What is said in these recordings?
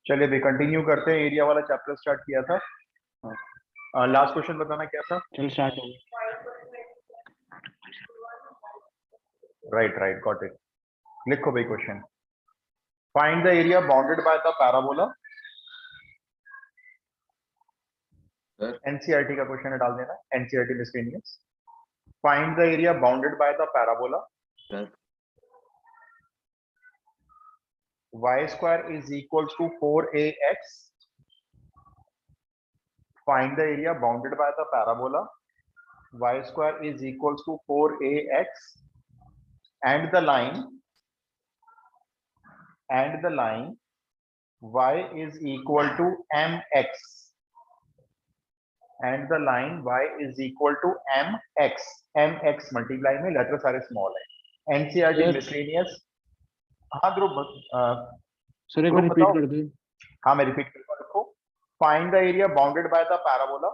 चलिए अभी कंटिन्यू करते हैं। एरिया वाला चैप्टर स्टार्ट किया था। लास्ट क्वेश्चन बताना क्या था। चल स्टार्ट हो राइट राइट गॉट इट। लिखो भाई question. Find the area bounded by the parabola. NCERT का क्वेश्चन है, डाल देना NCERT miscellaneous. Find the area bounded by the parabola. y square is equals to 4ax. Find the area bounded by the parabola. Y square is equals to 4ax and the line y is equal to mx and the line y is equal to mx multiply में letter सारे small है। NCERT miscellaneous. हाँ ध्रुव sir एक बार repeat कर दो। हाँ मैं repeat करता हूँ। देखो find the area bounded by the parabola.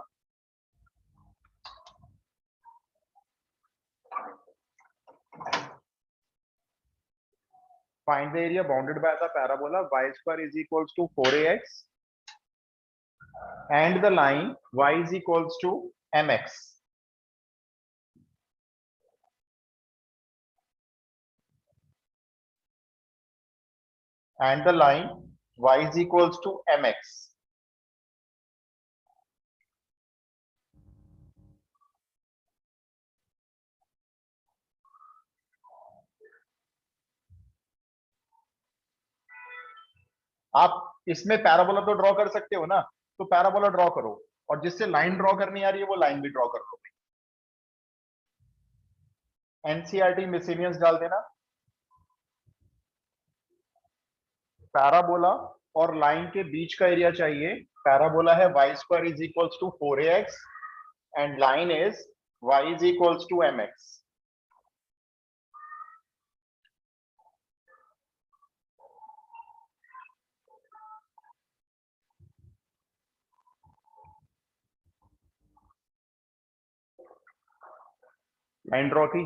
Find the area bounded by the parabola. Y square is equals to 4ax and the line y is equals to mx. And the line y is equals to mx. आप इसमें parabola तो draw कर सकते हो ना, तो parabola draw करो और जिससे लाइन ड्रॉ करनी आ रही है वो लाइन भी ड्रॉ कर लो। एनसीईआरटी मिसलेनियस डाल देना। पैराबोला और लाइन के बीच का एरिया चाहिए। पैराबोला है y square is equals to 4ax and line is y is equals to mx. Line draw की।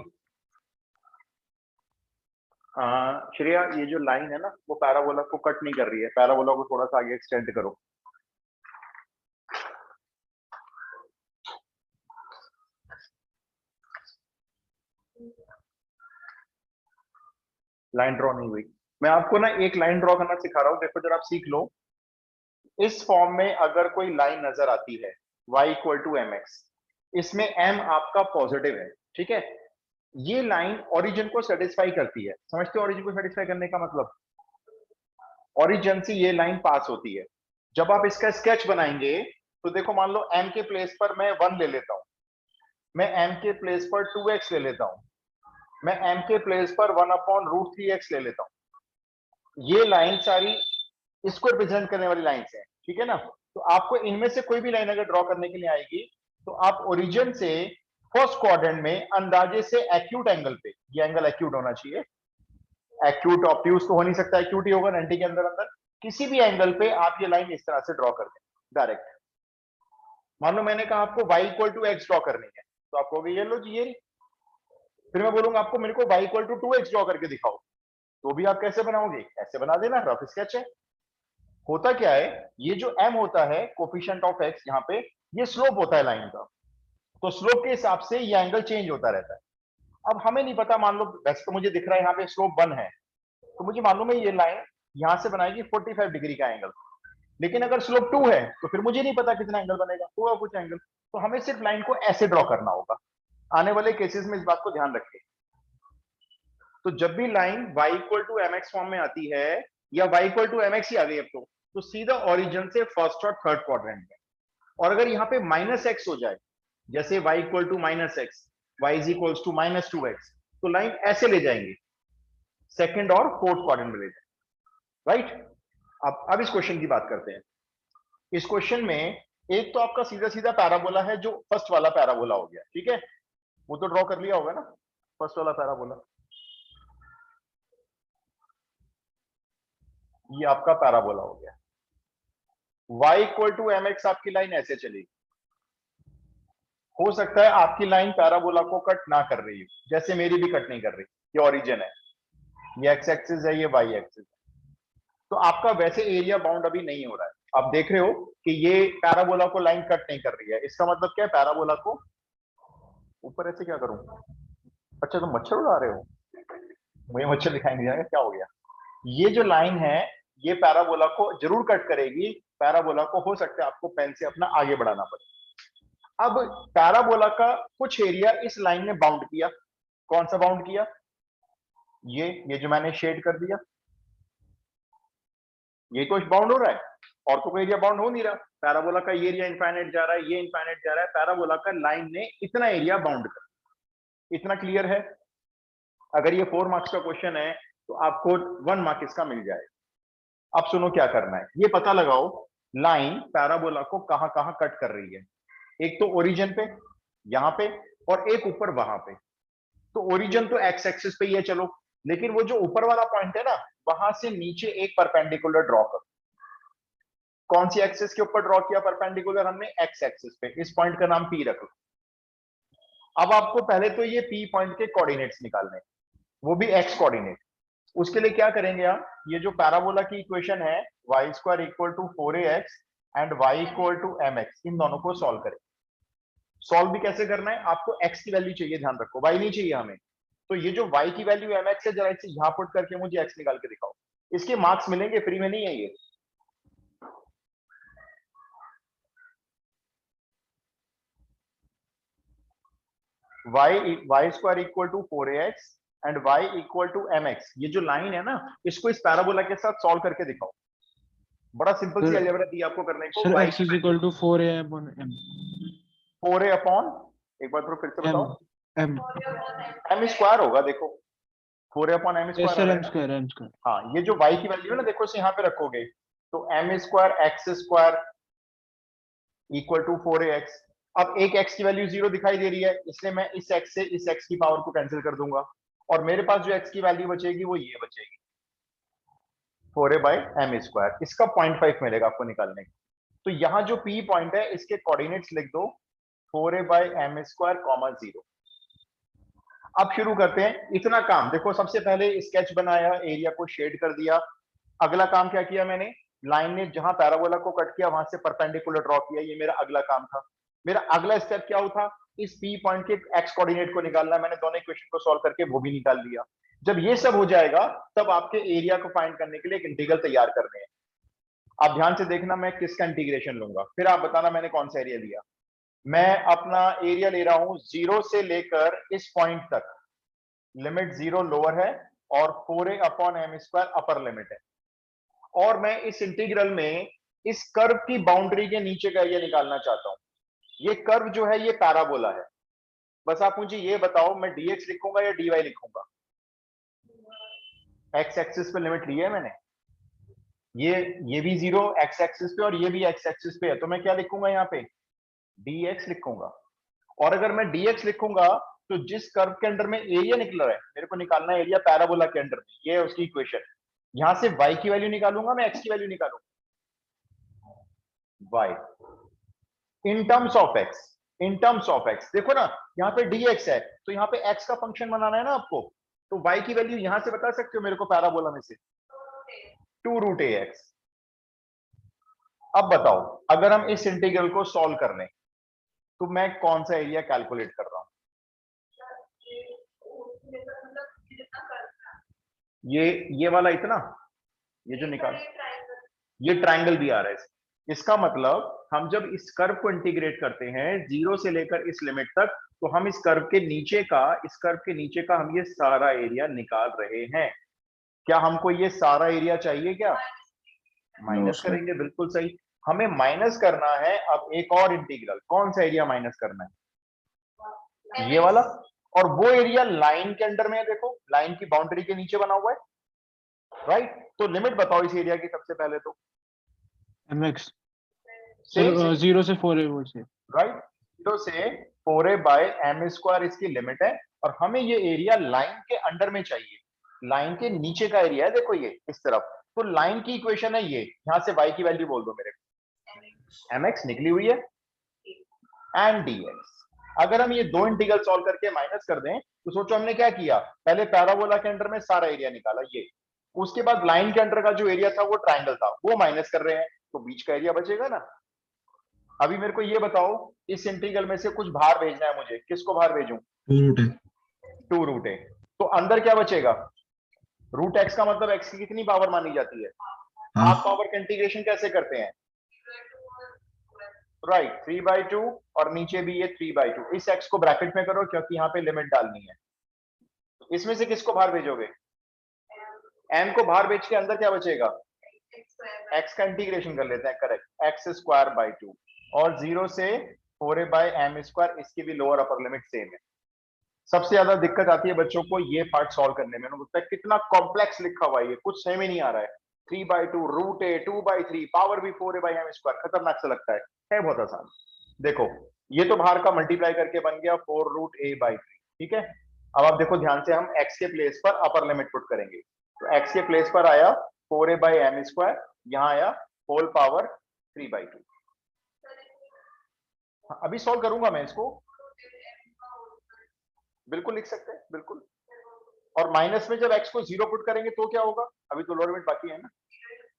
श्रेया ये जो लाइन है ना वो पैराबोला को कट नहीं कर रही है, पैराबोला को थोड़ा सा आगे एक्सटेंड करो। लाइन ड्रॉ नहीं हुई। मैं आपको ना एक लाइन ड्रॉ करना सिखा रहा हूँ, देखो जरा आप सीख लो। इस फॉर्म में अगर कोई लाइन नजर आती है y इक्वल टू mx, इसमें m आपका पॉजिटिव है, ठीक है। ये लाइन ओरिजिन को सेटिस्फाई करती है। समझते हो ओरिजिन को सेटिस्फाई करने का मतलब? ओरिजिन से ये लाइन पास होती है। जब आप इसका स्केच बनाएंगे तो देखो मान लो m के प्लेस पर मैं 1 ले लेता हूं, मैं m के प्लेस पर 2x ले लेता हूं, मैं m के प्लेस पर 1/√3x ले लेता हूं। ये लाइन सारी इसको रिप्रेजेंट करने वाली लाइंस है, ठीक है ना। तो आपको इनमें से कोई भी लाइन अगर ड्रॉ करने के लिए आएगी तो आप ओरिजिन से फर्स्ट क्वाड्रेंट में अंदाजे से एक्यूट एंगल पे, ये एंगल एक्यूट होना चाहिए, एक्यूट ऑब्ट्यूज तो हो नहीं सकता, एक्यूट ही होगा 90 के अंदर अंदर, किसी भी एंगल पे आप ये लाइन इस तरह से ड्रॉ कर दें डायरेक्ट। मान लो मैंने कहा आपको y equal to x draw करनी है, तो आप कहोगे ये लो जी ये। फिर मैं बोलूंगा आपको मेरे को y equal to 2x draw करके दिखाओ, तो भी आप कैसे बनाओगे? ऐसे बना देना, रफ स्केच है। होता क्या है, ये जो m होता है कोफिशिएंट ऑफ x, यहाँ पे ये स्लोप होता है लाइन का, तो स्लोप के हिसाब से ये एंगल चेंज होता रहता है। अब हमें नहीं पता, मान लो वैसे तो मुझे दिख रहा है यहाँ पे स्लोप 1 है, तो मुझे मालूम है ये लाइन यहां से बनाएगी 45 डिग्री का एंगल। लेकिन अगर स्लोप 2 है तो फिर मुझे नहीं पता कितना एंगल बनेगा, होगा कुछ एंगल। तो हमें सिर्फ लाइन को ऐसे ड्रॉ करना होगा। आने वाले केसेस में इस बात को ध्यान रखें। तो जब भी line y equal to mx form में आती है, या y इक्वल टू mx ही आ गई अब तो सीधा ओरिजिन से फर्स्ट और थर्ड क्वाड्रेंट में। और अगर यहाँ पे -x हो जाए, जैसे y equal to -x, y is equal to -2x, तो लाइन ऐसे ले जाएंगे, सेकंड और फोर्थ क्वाड्रेंट में ले जाएंगे, राइट। अब इस क्वेश्चन की बात करते हैं। इस क्वेश्चन में एक तो आपका सीधा सीधा पैराबोला है, जो फर्स्ट वाला पैराबोला हो गया, ठीक है, वो तो ड्रॉ कर लिया होगा ना, फर्स्ट वाला पैराबोला। ये आपका पैराबोला हो गया। y इक्वल टू mx आपकी लाइन ऐसे चलेगी। हो सकता है आपकी लाइन पैराबोला को कट ना कर रही हो, जैसे मेरी भी कट नहीं कर रही। ये ओरिजिन है, ये x एक्सिस है, ये y एक्सिस है। तो आपका वैसे एरिया बाउंड अभी नहीं हो रहा है। आप देख रहे हो कि ये पैराबोला को लाइन कट नहीं कर रही है। इसका मतलब क्या है, पैराबोला को ऊपर ऐसे क्या करूं? अच्छा, तो मच्छर उड़ा रहे हो? मुझे मच्छर दिखाई नहीं जाएगा, क्या हो गया? ये जो लाइन है ये पैराबोला को जरूर कट करेगी। पैराबोला को हो सकता है आपको पेन से अपना आगे बढ़ाना पड़े। अब पैराबोला का कुछ एरिया इस लाइन ने बाउंड किया। कौन सा बाउंड किया? ये जो मैंने शेड कर दिया, ये तो बाउंड हो रहा है, और तो कोई एरिया बाउंड हो नहीं रहा। पैराबोला का ये एरिया इनफाइनाइट जा रहा है, ये इनफाइनाइट जा रहा है, पैराबोला का लाइन ने इतना एरिया बाउंड कर। इतना क्लियर है? अगर ये 4 मार्क्स का क्वेश्चन है तो आपको 1 मार्क इसका मिल जाएगा। अब सुनो क्या करना है, ये पता लगाओ लाइन पैराबोला को कहां कहां कट कर रही है। एक तो ओरिजिन पे, यहां पे, और एक ऊपर वहां पे। तो ओरिजिन तो एक्स एक्सिस पे ही है, चलो, लेकिन वो जो ऊपर वाला पॉइंट है ना, वहां से नीचे एक परपेंडिकुलर ड्रॉ करो। कौन सी एक्सिस के ऊपर ड्रॉ किया परपेंडिकुलर हमने? एक्स एक्सिस पे। इस पॉइंट का नाम पी रख लो। अब आपको पहले तो ये पी पॉइंट के कोऑर्डिनेट्स निकालने, वो भी एक्स कोऑर्डिनेट। उसके लिए क्या करेंगे आप, ये जो पैराबोला की इक्वेशन है y square equal to 4ax and y equal to mx, इन दोनों को सॉल्व करें। सॉल्व भी कैसे करना है, आपको x की वैल्यू चाहिए, ध्यान रखो y नहीं चाहिए हमें। तो ये जो y की वैल्यू mx है, जरा इसे यहां पुट करके मुझे x निकाल के दिखाओ। इसके मार्क्स मिलेंगे, फ्री में नहीं है ये। y square equal to 4ax and y equal to mx, ये जो लाइन है ना, इसको इस पैराबोला के साथ सॉल्व करके दिखाओ। बड़ा सिंपल सी सर अलजेब्रा दी आपको करने को। सर y x की is value equal to 4a upon m 4a upon, एक बार फिर से m बताओ। m m स्क्वायर होगा, देखो 4a upon m S square आ सर रहा है m ना। स्क्वायर m स्क्वायर हाँ, ये जो y की वैल्यू है ना, देखो इसे यहाँ पे रखोगे तो m square x square equal to 4ax। अब एक x की वैल्यू 0 दिखाई दे रही है, इसलिए मैं इस x से इस x की पावर को कैंसिल कर दूंगा, और मेरे पास जो x की वैल्यू बचेगी वो ये बचेगी 4a बाई एम स्क्वायर। इसका 0.5 मिलेगा आपको निकालने का। तो यहाँ जो p पॉइंट है इसके कोऑर्डिनेट्स लिख दो 4a by M square comma 0। अब शुरू करते हैं। इतना काम देखो, सबसे पहले स्केच बनाया, एरिया को शेड कर दिया। अगला काम क्या किया मैंने, लाइन ने जहां पैराबोला को कट किया वहां से परपेंडिकुलर ड्रॉ किया। ये मेरा अगला काम था। मेरा अगला स्टेप क्या था, इस पी पॉइंट के एक्स कोऑर्डिनेट को निकालना। मैंने दोनों इक्वेशन को सॉल्व करके वो भी निकाल लिया। जब ये सब हो जाएगा तब आपके एरिया को फाइंड करने के लिए एक इंटीग्रल तैयार करने हैं। आप ध्यान से देखना मैं किसका इंटीग्रेशन लूंगा, फिर आप बताना मैंने कौन सा एरिया लिया। मैं अपना एरिया ले रहा हूं 0 से लेकर इस पॉइंट तक। लिमिट 0 लोअर है और 4a upon m square upper limit है। और मैं इस इंटीग्रल में इस कर्व की बाउंड्री के नीचे का एरिया निकालना चाहता हूं। ये कर्व जो है ये पैराबोला है। बस आप मुझे ये बताओ, मैं dx लिखूंगा या dy लिखूंगा? एक्स एक्सिस पे लिमिट ली है मैंने, ये भी 0 एक्स एक्सिस पे और ये भी एक्स एक्सिस पे है, तो मैं क्या लिखूंगा यहाँ पे? dx लिखूंगा। और अगर मैं dx लिखूंगा तो जिस कर्व के अंडर में एरिया निकल रहा है, मेरे को निकालना है एरिया पैराबोला के अंडर में, ये है उसकी इक्वेशन। यहां से y की वैल्यू निकालूंगा, मैं x की वैल्यू निकालूंगा। y in terms of x, in terms of x। देखो ना, यहाँ पे dx है तो यहाँ पे x का फंक्शन बनाना है ना आपको, तो y की वैल्यू यहां से बता सकते हो मेरे को पैराबोला में से 2 रूट ax। अब बताओ, अगर हम इस इंटीग्रल को सॉल्व कर लें तो मैं कौन सा एरिया कैलकुलेट कर रहा हूं? ये वाला इतना, ये जो निकाल, ये ट्रायंगल भी आ रहा है। इसका मतलब हम जब इस कर्व को इंटीग्रेट करते हैं 0 से लेकर इस लिमिट तक, तो हम इस कर्व के नीचे का, इस कर्व के नीचे का हम ये सारा एरिया निकाल रहे हैं। क्या हमको ये सारा एरिया चाहिए क्या? नो माइनस सर करेंगे, बिल्कुल सही। हमें माइनस करना है अब एक और इंटीग्रल। कौन सा एरिया माइनस करना है? ये वाला। और वो एरिया लाइन के अंडर में है, देखो लाइन की बाउंड्री के नीचे बना हुआ है, राइट। तो लिमिट बताओ इस एरिया की सबसे पहले तो। mx सेम सर सेम 0 से 4a वो से राइट, 0 से 4a बाय एम स्क्वायर इसकी लिमिट है। और हमें ये एरिया लाइन के अंडर में चाहिए, लाइन के नीचे का एरिया है, देखो ये इस तरफ। तो लाइन की इक्वेशन है ये, यहां से y की वैल्यू बोल दो मेरे को, mx निकली हुई है एंड dx। अगर हम ये दो इंटीग्रल सॉल्व करके माइनस कर दें तो सोचो हमने क्या किया, पहले पैराबोला के अंडर में सारा एरिया निकाला, ये उसके बाद लाइन के अंडर का जो एरिया था वो ट्राइंगल था, वो माइनस कर रहे हैं, तो बीच का एरिया बचेगा ना। अभी मेरे को ये बताओ, इस इंटीग्रल में से कुछ बाहर भेजना है मुझे, किसको बाहर भेजूं? 2√a। 2√a। तो अंदर क्या बचेगा? रूट एक्स का मतलब एक्स की कितनी पावर मानी जाती है? Half half. पावर का इंटीग्रेशन कैसे करते हैं? राइट, 3/2 और नीचे भी ये 3/2। इस एक्स को ब्रैकेट में करो क्योंकि यहाँ पे लिमिट डालनी है। इसमें से किसको बाहर भेजोगे? एम को बाहर भेज के अंदर क्या बचेगा? एक्स का इंटीग्रेशन कर लेते हैं, करेक्ट, x² 2 और 0 से 4a/m², इसकी भी लोअर अपर लिमिट सेम है। सबसे ज्यादा दिक्कत आती है बच्चों को ये पार्ट सॉल्व करने में, बोलता है कितना कॉम्प्लेक्स लिखा हुआ है ये, कुछ समझ में नहीं आ रहा है। 3/2 √a 2/3 पावर भी 4a/m², खतरनाक सा लगता है बहुत आसान। देखो ये तो बाहर का मल्टीप्लाई करके बन गया 4√a/3, ठीक है। अब आप देखो ध्यान से, हम x के प्लेस पर अपर लिमिट पुट करेंगे, तो x के प्लेस पर आया 4a/m², यहाँ आया होल पावर 3/2। अभी सॉल्व करूंगा मैं इसको, बिल्कुल लिख सकते हैं, बिल्कुल। और माइनस में जब x को 0 पुट करेंगे तो क्या होगा? अभी तो लोअर लिमिट बाकी है ना,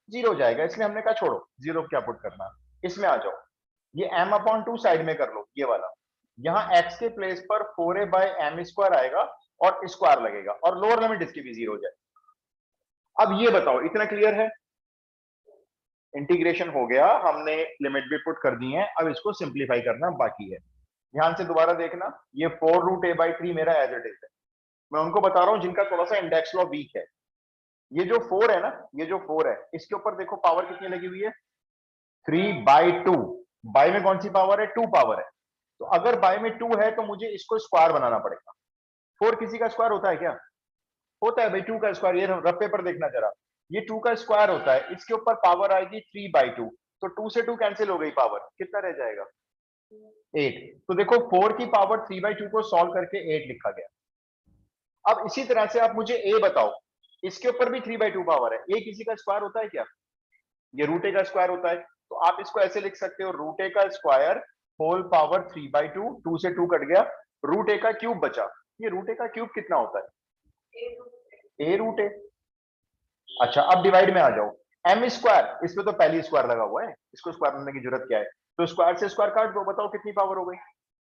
0 हो जाएगा, इसलिए हमने कहा छोड़ो 0 क्या पुट करना। इसमें आ जाओ, ये m/2 साइड में कर लो, ये वाला। यहाँ x के प्लेस पर 4a/m² आएगा और स्क्वायर लगेगा, और लोअर लिमिट इसकी भी 0 हो जाएगी। अब ये बताओ, इतना क्लियर है? इंटीग्रेशन हो गया, हमने लिमिट भी पुट कर दी है, अब इसको सिंप्लीफाई करना बाकी है। ध्यान से दोबारा देखना, ये 4√a/3 मेरा एज इट इज है। मैं उनको बता रहा हूं जिनका थोड़ा सा इंडेक्स लॉ वीक है। ये जो 4 है ना, ये जो 4 है, इसके ऊपर देखो पावर कितनी लगी हुई है? 3/2। बाय में कौन सी पावर है? 2 पावर है। तो अगर बाय में 2 है तो मुझे इसको स्क्वायर बनाना पड़ेगा। 4 किसी का स्क्वायर होता है क्या? होता है भाई, 2 का स्क्वायर। ये रफ पेपर देखना जरा, ये 2 का स्क्वायर होता है, इसके ऊपर पावर आएगी 3/2, तो 2 से 2 कैंसिल हो गई पावर, कितना रह जाएगा? 8। तो देखो 4 की पावर 3/2 को सॉल्व करके 8 लिखा गया। अब इसी तरह से आप मुझे a बताओ, इसके ऊपर भी 3/2 पावर है, a किसी का स्क्वायर होता है क्या? ये √a का स्क्वायर होता है, तो आप इसको ऐसे लिख सकते हो, √a का स्क्वायर होल पावर 3/2, 2 से 2 कट गया, √a का क्यूब बचा। ये √a का क्यूब कितना होता है? a√a। अच्छा, अब डिवाइड में आ जाओ, m², इसमें तो पहली स्क्वायर लगा हुआ है, इसको स्क्वायर करने की जरूरत क्या है? तो स्क्वायर से स्क्वायर काट दो, बताओ कितनी पावर हो गई?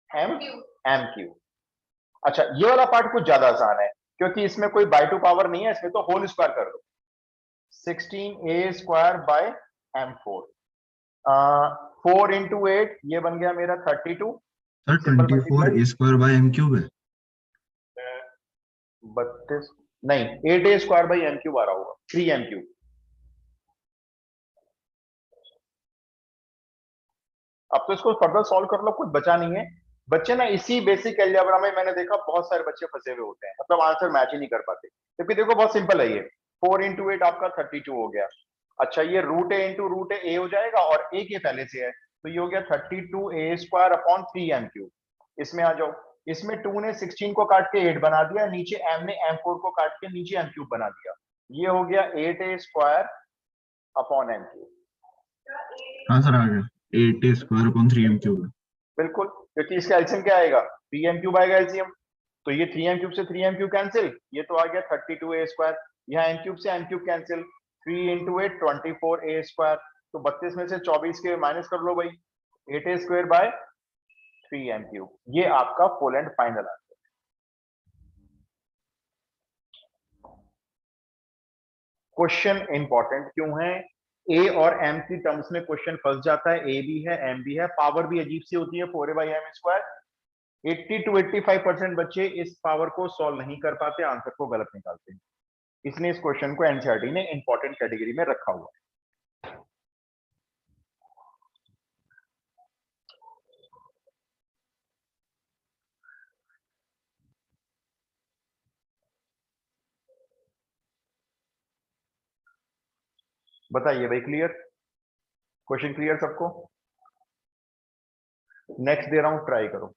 m3। अच्छा, ये वाला पार्ट कुछ ज्यादा आसान है, क्योंकि इसमें कोई बाय 2 पावर नहीं है, इसमें तो होल स्क्वायर कर दो, 16a²/m4। 4 × 8, ये बन गया मेरा 32। सर सिंपल मल्टीप्लाई, a²/m³ है। 32 नहीं, 8a²/m³ आ रहा होगा, 3m³। अब तो इसको फर्दर सॉल्व कर लो, कुछ बचा नहीं है। बच्चे ना इसी बेसिक अलजेब्रा में मैंने देखा बहुत सारे बच्चे फंसे हुए होते हैं, मतलब आंसर मैच ही नहीं कर पाते, क्योंकि देखो बहुत सिंपल है ये। 4 × 8 आपका 32 हो गया। अच्छा, ये √a × √a हो जाएगा, और a के पहले से है, तो ये हो गया 32a²/3m³। इसमें आ जाओ, इसमें 2 ने 16 को काट के 8 बना दिया, नीचे m ने m4 को काट के नीचे m³ बना दिया, ये हो गया 8a²/m³। हाँ सर, आ गया 8a² 3m³ है। बिल्कुल, क्योंकि इसका एलसीएम क्या आएगा? 3m³ आएगा एलसीएम, तो ये 3m³ से 3m³ कैंसिल, ये तो आ गया 32a²। यहाँ m³ से m³ कैंसिल, 3 × 8 24a², तो 32 में से 24 के माइनस कर लो भाई, 8a²/3m³। ये आपका full and final answer. Question important क्यों है? a और m की टर्म्स में क्वेश्चन फंस जाता है, a भी है m भी है, पावर भी अजीब सी होती है 4a/m²। 80 to 85% बच्चे इस पावर को सॉल्व नहीं कर पाते, आंसर को गलत निकालते हैं, इसलिए इस क्वेश्चन को एनसीईआरटी ने इंपॉर्टेंट कैटेगरी में रखा हुआ है। बताइए भाई, क्लियर? क्वेश्चन क्लियर सबको? नेक्स्ट दे रहा हूं, ट्राई करो।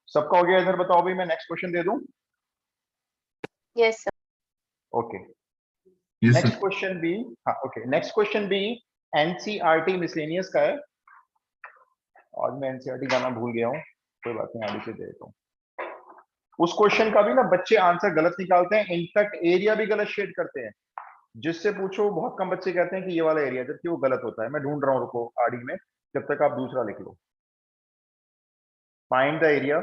सबका हो गया इधर? बताओ भाई, मैं नेक्स्ट क्वेश्चन दे दूं? Yes sir. Okay, yes next sir. Question भी, हाँ ओके, नेक्स्ट क्वेश्चन भी एनसीईआरटी मिसलेनियस का है। आज मैं एनसीईआरटी गाना भूल गया हूँ, कोई बात नहीं, आगे से दे देता हूँ। उस क्वेश्चन का भी ना बच्चे आंसर गलत निकालते हैं, इनफैक्ट एरिया भी गलत शेड करते हैं। जिससे पूछो बहुत कम बच्चे कहते हैं कि ये वाला एरिया, जबकि वो गलत होता है। मैं ढूंढ रहा हूँ, रुको आड़ी में, जब तक आप दूसरा लिख लो। फाइंड द एरिया,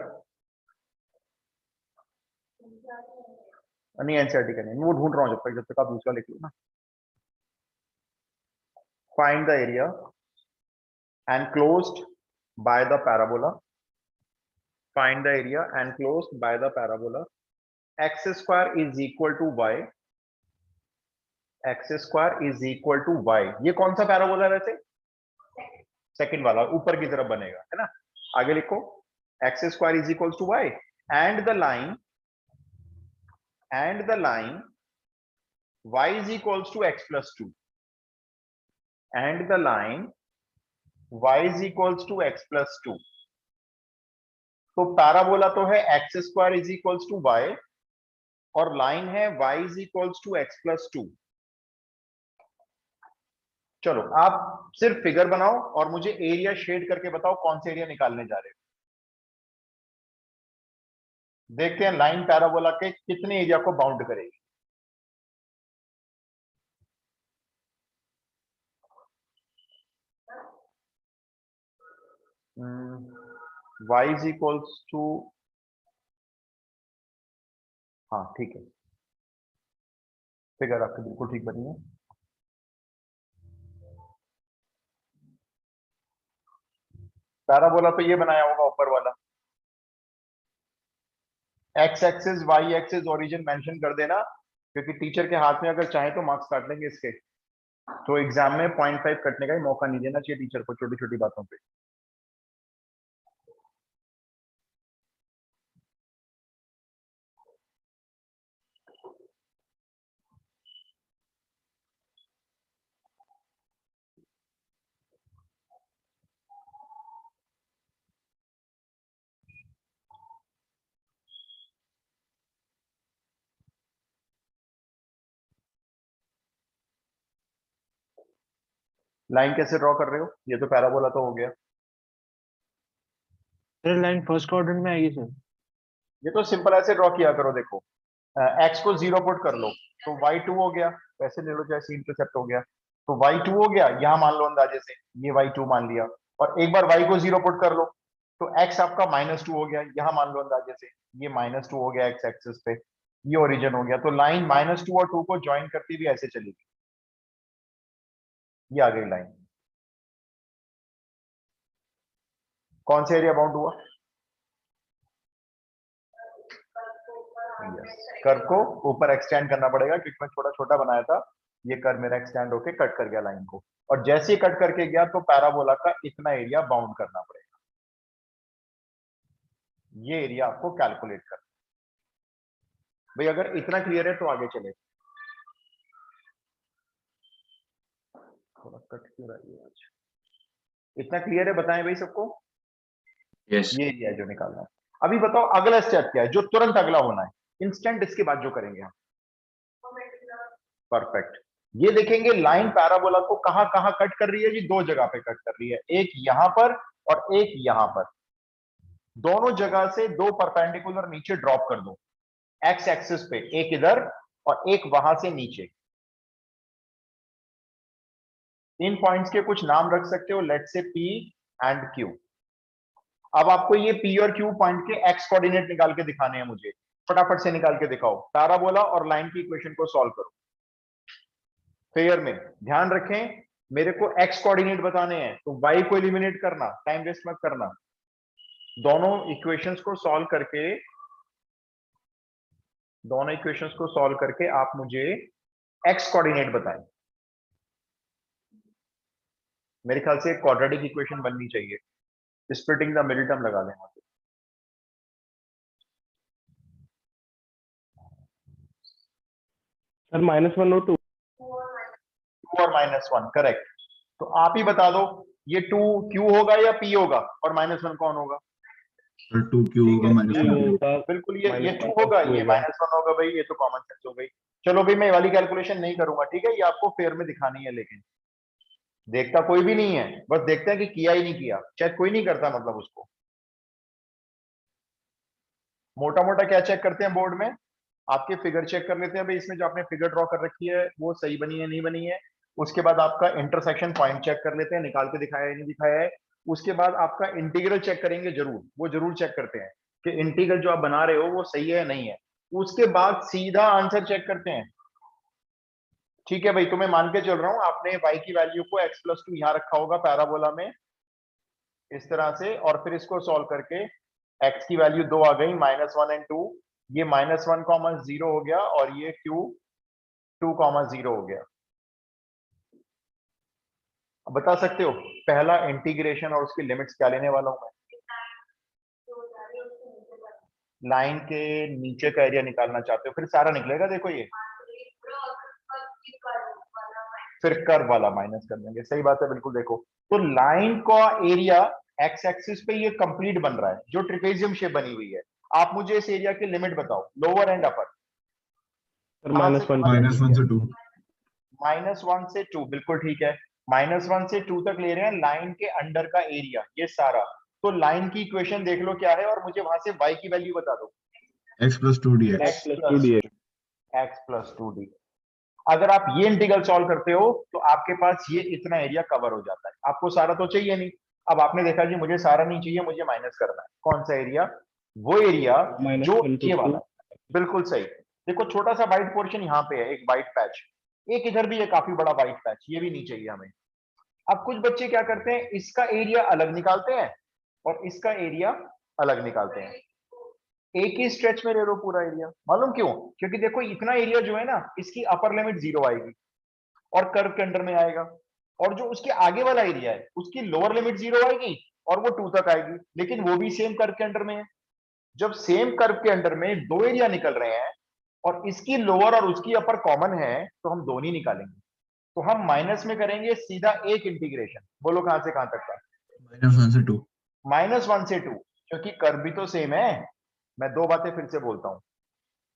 नहीं एनसीईआरटी का नहीं, वो ढूंढ रहा हूँ जब तक आप दूसरा लिख लो ना। Find the area enclosed by the parabola. Find the area enclosed by the parabola. X square is equal to y. X square is equal to y. ये कौन सा पैराबोला है वैसे? सेकंड वाला, ऊपर की तरफ बनेगा, है ना? आगे लिखो, x square is equal to y and the line y is equals to x plus 2 and the line y is equals to x plus 2. तो पैराबोला तो है x square is equals to y और line है y is equals to x plus 2. चलो आप सिर्फ figure बनाओ और मुझे एरिया शेड करके बताओ कौन से एरिया निकालने जा रहे हो। देखते हैं लाइन पैराबोला के कितने एरिया को बाउंड करेगी। y इज इक्वल्स टू, हाँ ठीक है, फिगर आपकी बिल्कुल ठीक बनी है। पैराबोला तो ये बनाया होगा ऊपर वाला, x axis y axis origin mention कर देना, क्योंकि टीचर के हाथ में अगर चाहे तो मार्क्स काट लेंगे इसके। तो एग्जाम में 0.5 कटने का ही मौका नहीं देना चाहिए टीचर को छोटी छोटी बातों पे। लाइन कैसे ड्रॉ कर रहे हो? ये तो पैराबोला तो हो गया। सर लाइन फर्स्ट क्वाड्रेंट में आएगी सर। ये तो सिंपल ऐसे ड्रॉ किया करो, देखो x को 0 पुट कर लो तो y2 हो गया, वैसे ले लो जैसे इंटरसेप्ट हो गया, तो y2 हो गया, यहां मान लो अंदाजे से ये y2 मान लिया, और एक बार y को 0 पुट कर लो तो x आपका -2 हो गया, यहां मान लो अंदाजे से ये -2 हो गया x एक्सिस पे, ये ओरिजिन हो गया। तो लाइन -2 और 2 को ज्वाइन करती हुई ऐसे चलेगी, ये आ गई लाइन। कौन सा एरिया बाउंड हुआ? कर्व को ऊपर एक्सटेंड करना पड़ेगा, क्योंकि मैं छोटा छोटा बनाया था, ये कर्व मेरा एक्सटेंड होके कट कर गया लाइन को, और जैसे ही कट करके गया तो पैराबोला का इतना एरिया बाउंड करना पड़ेगा। ये एरिया आपको कैलकुलेट करना। भाई अगर इतना क्लियर है तो आगे चले। थोड़ा कट क्यों रहा है आज? इतना क्लियर है, बताएं भाई सबको। यस ये एरिया जो निकालना है। अभी बताओ अगला स्टेप क्या है जो तुरंत अगला होना है, इंस्टेंट इसके बाद जो करेंगे हम। परफेक्ट। ये देखेंगे लाइन पैराबोला को कहां कहां कट कर रही है जी, दो जगह पे कट कर रही है, एक यहां पर और एक यहां पर। दोनों जगह से दो परपेंडिकुलर नीचे ड्रॉप कर दो एक्स एक्सिस पे, एक इधर और एक वहां से नीचे। इन पॉइंट्स के कुछ नाम रख सकते हो, let's say P and Q। अब आपको ये P और Q पॉइंट के एक्स कोऑर्डिनेट निकाल के दिखाने हैं मुझे, फटाफट से निकाल के दिखाओ। पैराबोला और लाइन की इक्वेशन को सॉल्व करो। फेयर में ध्यान रखें, मेरे को एक्स कोऑर्डिनेट बताने हैं तो y को एलिमिनेट करना, टाइम वेस्ट मत करना। दोनों इक्वेशंस को सॉल्व करके आप मुझे एक्स कोऑर्डिनेट बताएं। मेरे ख्याल से क्वाड्रेटिक इक्वेशन बननी चाहिए, स्प्लिटिंग द मिडिल टर्म लगा लेना। सर -1 और 2 और -1 करेक्ट। तो आप ही बता दो ये 2 Q होगा या P होगा, और -1 कौन होगा? सर 2 क्यू होगा -1 बिल्कुल ये 2 होगा, ये -1 होगा भाई, ये तो कॉमन सेंस हो गई। चलो भाई मैं वाली कैलकुलेशन नहीं करूंगा, ठीक है, ये आपको फेयर में दिखानी है, लेकिन देखता कोई भी नहीं है, बस देखते हैं कि किया ही नहीं किया, शायद कोई नहीं करता मतलब उसको। मोटा मोटा क्या चेक करते हैं बोर्ड में, आपके फिगर चेक कर लेते हैं भाई, इसमें जो आपने फिगर ड्रॉ कर रखी है वो सही बनी है नहीं बनी है। उसके बाद आपका इंटरसेक्शन पॉइंट चेक कर लेते हैं, निकाल के दिखाया है नहीं दिखाया है। उसके बाद आपका इंटीग्रल चेक करेंगे, जरूर वो जरूर चेक करते हैं कि इंटीग्रल जो आप बना रहे हो वो सही है या नहीं है। उसके बाद सीधा आंसर चेक करते हैं। ठीक है भाई, तो मैं मान के चल रहा हूं आपने y की वैल्यू को x+2 यहां रखा होगा पैराबोला में इस तरह से, और फिर इसको सॉल्व करके x की वैल्यू 2 आ गई, -1 एंड 2, ये -1, 0 हो गया, और ये q 2, 0 हो गया। अब बता सकते हो पहला इंटीग्रेशन और उसकी लिमिट्स क्या लेने वाला हूं मैं? लाइन के नीचे का एरिया निकालना चाहते हो, फिर सारा निकलेगा, देखो ये फिर कर्व वाला माइनस कर देंगे, सही बात है बिल्कुल। देखो तो लाइन का एरिया एक्स एक्सिस पे ये कंप्लीट बन रहा है जो ट्रिपेजियम शेप बनी हुई है। आप मुझे इस एरिया की लिमिट बताओ, लोअर एंड अपर। -1 से 2। -1 से 2, बिल्कुल ठीक है। -1 से 2 तक ले रहे हैं लाइन के अंडर का एरिया ये सारा। तो लाइन की इक्वेशन देख लो क्या है, और मुझे वहां से y की वैल्यू बता दो। x+2dx। x+2d। अगर आप ये इंटीग्रल सॉल्व करते हो तो आपके पास ये इतना एरिया कवर हो जाता है। आपको सारा तो चाहिए नहीं। अब आपने देखा जी मुझे सारा नहीं चाहिए, मुझे माइनस करना है। कौन सा एरिया? वो एरिया जो ये वाला। बिल्कुल सही। देखो छोटा सा वाइट पोर्शन यहाँ पे है, एक वाइट पैच, एक इधर भी है काफी बड़ा वाइट पैच, ये भी नहीं चाहिए हमें। अब कुछ बच्चे क्या करते हैं, इसका एरिया अलग निकालते हैं और इसका एरिया अलग निकालते हैं। एक ही स्ट्रेच में ले लो पूरा एरिया। मालूम क्यों? क्योंकि देखो इतना एरिया जो है ना, इसकी अपर लिमिट 0 आएगी और कर्व के अंडर में आएगा, और जो उसके आगे वाला एरिया है उसकी लोअर लिमिट 0 आएगी और वो 2 तक आएगी, लेकिन वो भी सेम कर्व के अंडर में है। जब सेम कर्व के अंडर में दो एरिया निकल रहे हैं और इसकी लोअर और उसकी अपर कॉमन है, तो हम दोनों ही निकालेंगे। तो हम माइनस में करेंगे सीधा एक इंटीग्रेशन। बोलो कहां से कहां तक का? -1 से 2। -1 से 2, क्योंकि कर्व भी तो सेम है। मैं दो बातें फिर से बोलता हूं।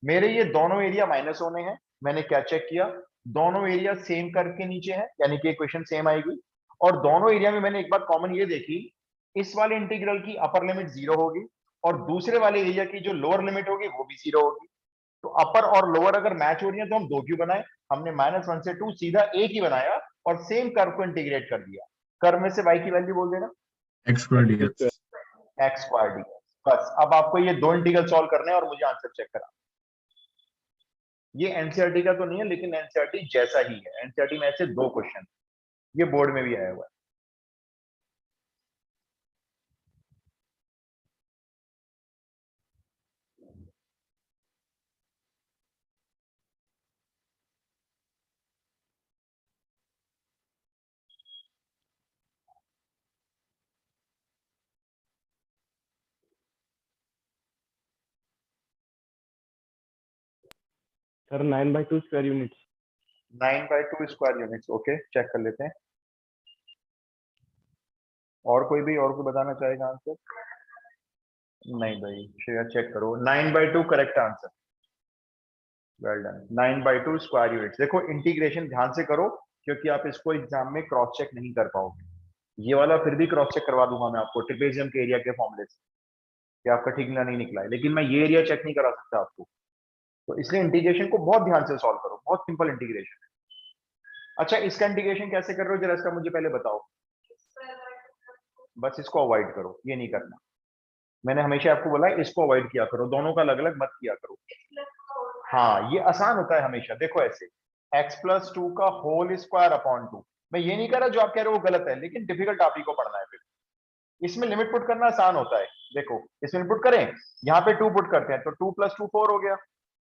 मेरे ये दोनों एरिया माइनस होने हैं। मैंने क्या चेक किया? दोनों एरिया सेम कर्व के नीचे है, यानी कि इक्वेशन सेम आएगी। और दोनों एरिया में मैंने एक बात कॉमन ये देखी, इस वाले इंटीग्रल की अपर लिमिट 0 होगी और दूसरे वाले एरिया की जो लोअर लिमिट होगी वो भी 0 होगी। तो अपर और लोअर अगर मैच हो रही है तो हम दो क्यों बनाए? हमने -1 से 2 सीधा एक ही बनाया और सेम कर्व को इंटीग्रेट कर दिया। कर्व में से y की वैल्यू बोल देना, x²dx। x²d। बस अब आपको ये दो इंटीग्रल सॉल्व करने हैं और मुझे आंसर चेक करा। ये एनसीईआरटी का तो नहीं है, लेकिन एनसीईआरटी जैसा ही है। एनसीईआरटी में ऐसे दो क्वेश्चन, ये बोर्ड में भी आया हुआ है। Sir 9/2 square units. 9/2 square units, okay check कर लेते हैं। और कोई भी और कोई बताना चाहेगा आंसर? नहीं भाई, शेयर चेक करो। 9/2 correct answer, well done. 9/2 square units. देखो इंटीग्रेशन ध्यान से करो, क्योंकि आप इसको एग्जाम में क्रॉस चेक नहीं कर पाओगे। ये वाला फिर भी क्रॉस चेक करवा दूंगा मैं आपको ट्रिपेजियम के एरिया के फॉर्मूले से, कि आपका ठीक ना नहीं निकला है, लेकिन मैं ये एरिया चेक नहीं करा सकता आपको। तो इसलिए इंटीग्रेशन को बहुत ध्यान से सॉल्व करो, बहुत सिंपल इंटीग्रेशन है। अच्छा इसका इंटीग्रेशन कैसे कर रहे हो जरा इसका मुझे पहले बताओ। बस इसको अवॉइड करो, ये नहीं करना। मैंने हमेशा आपको बोला है इसको अवॉइड किया करो, दोनों का अलग अलग मत किया करो। हाँ ये आसान होता है हमेशा। देखो ऐसे x+2 का होल स्क्वायर अपॉन 2। मैं ये नहीं कह रहा जो आप कह रहे हो वो गलत है, लेकिन डिफिकल्ट आप ही को पढ़ना है। फिर इसमें लिमिट पुट करना आसान होता है। देखो इसमें पुट करें, यहाँ पे 2 पुट करते हैं तो 2 + 2 4 हो गया,